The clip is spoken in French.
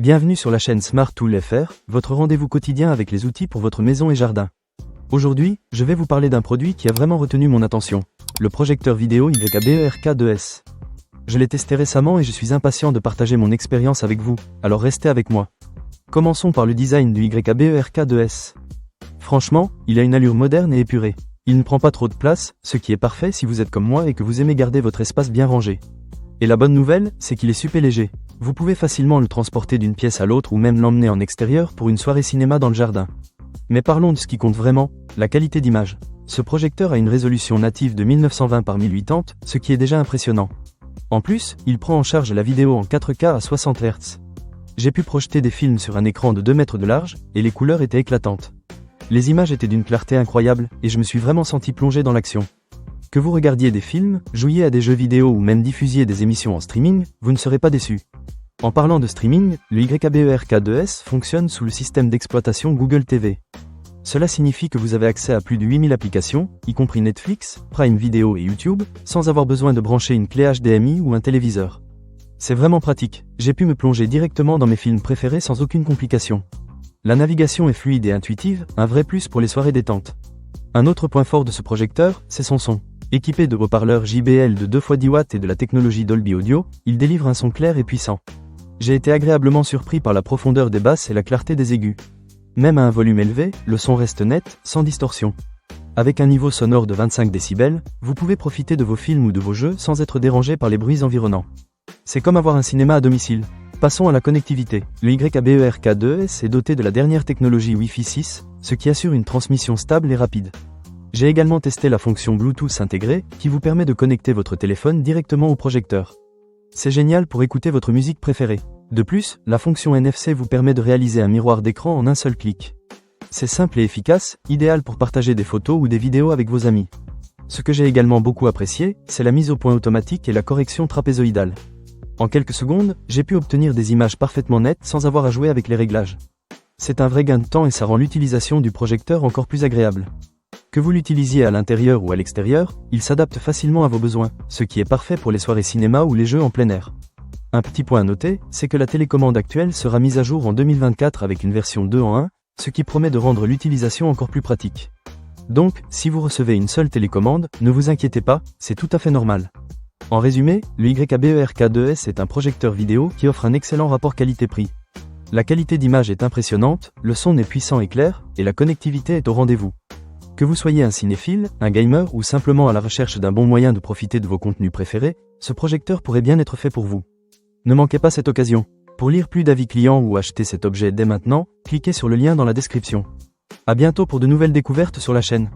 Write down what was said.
Bienvenue sur la chaîne Smart Tool FR, votre rendez-vous quotidien avec les outils pour votre maison et jardin. Aujourd'hui, je vais vous parler d'un produit qui a vraiment retenu mon attention, le projecteur vidéo YKBERK2S. Je l'ai testé récemment et je suis impatient de partager mon expérience avec vous, alors restez avec moi. Commençons par le design du YKBERK2S. Franchement, il a une allure moderne et épurée. Il ne prend pas trop de place, ce qui est parfait si vous êtes comme moi et que vous aimez garder votre espace bien rangé. Et la bonne nouvelle, c'est qu'il est super léger. Vous pouvez facilement le transporter d'une pièce à l'autre ou même l'emmener en extérieur pour une soirée cinéma dans le jardin. Mais parlons de ce qui compte vraiment, la qualité d'image. Ce projecteur a une résolution native de 1920 par 1080, ce qui est déjà impressionnant. En plus, il prend en charge la vidéo en 4K à 60 Hz. J'ai pu projeter des films sur un écran de 2 mètres de large, et les couleurs étaient éclatantes. Les images étaient d'une clarté incroyable, et je me suis vraiment senti plongé dans l'action. Que vous regardiez des films, jouiez à des jeux vidéo ou même diffusiez des émissions en streaming, vous ne serez pas déçus. En parlant de streaming, le YKBERK2S fonctionne sous le système d'exploitation Google TV. Cela signifie que vous avez accès à plus de 8000 applications, y compris Netflix, Prime Video et YouTube, sans avoir besoin de brancher une clé HDMI ou un téléviseur. C'est vraiment pratique, j'ai pu me plonger directement dans mes films préférés sans aucune complication. La navigation est fluide et intuitive, un vrai plus pour les soirées détente. Un autre point fort de ce projecteur, c'est son son. Équipé de haut-parleurs JBL de 2x10 watts et de la technologie Dolby Audio, il délivre un son clair et puissant. J'ai été agréablement surpris par la profondeur des basses et la clarté des aigus. Même à un volume élevé, le son reste net, sans distorsion. Avec un niveau sonore de 25 décibels, vous pouvez profiter de vos films ou de vos jeux sans être dérangé par les bruits environnants. C'est comme avoir un cinéma à domicile. Passons à la connectivité. Le YKBERK2S est doté de la dernière technologie Wi-Fi 6, ce qui assure une transmission stable et rapide. J'ai également testé la fonction Bluetooth intégrée, qui vous permet de connecter votre téléphone directement au projecteur. C'est génial pour écouter votre musique préférée. De plus, la fonction NFC vous permet de réaliser un miroir d'écran en un seul clic. C'est simple et efficace, idéal pour partager des photos ou des vidéos avec vos amis. Ce que j'ai également beaucoup apprécié, c'est la mise au point automatique et la correction trapézoïdale. En quelques secondes, j'ai pu obtenir des images parfaitement nettes sans avoir à jouer avec les réglages. C'est un vrai gain de temps et ça rend l'utilisation du projecteur encore plus agréable. Que vous l'utilisiez à l'intérieur ou à l'extérieur, il s'adapte facilement à vos besoins, ce qui est parfait pour les soirées cinéma ou les jeux en plein air. Un petit point à noter, c'est que la télécommande actuelle sera mise à jour en 2024 avec une version 2 en 1, ce qui promet de rendre l'utilisation encore plus pratique. Donc, si vous recevez une seule télécommande, ne vous inquiétez pas, c'est tout à fait normal. En résumé, le YKBERK2S est un projecteur vidéo qui offre un excellent rapport qualité-prix. La qualité d'image est impressionnante, le son est puissant et clair, et la connectivité est au rendez-vous. Que vous soyez un cinéphile, un gamer ou simplement à la recherche d'un bon moyen de profiter de vos contenus préférés, ce projecteur pourrait bien être fait pour vous. Ne manquez pas cette occasion. Pour lire plus d'avis clients ou acheter cet objet dès maintenant, cliquez sur le lien dans la description. À bientôt pour de nouvelles découvertes sur la chaîne.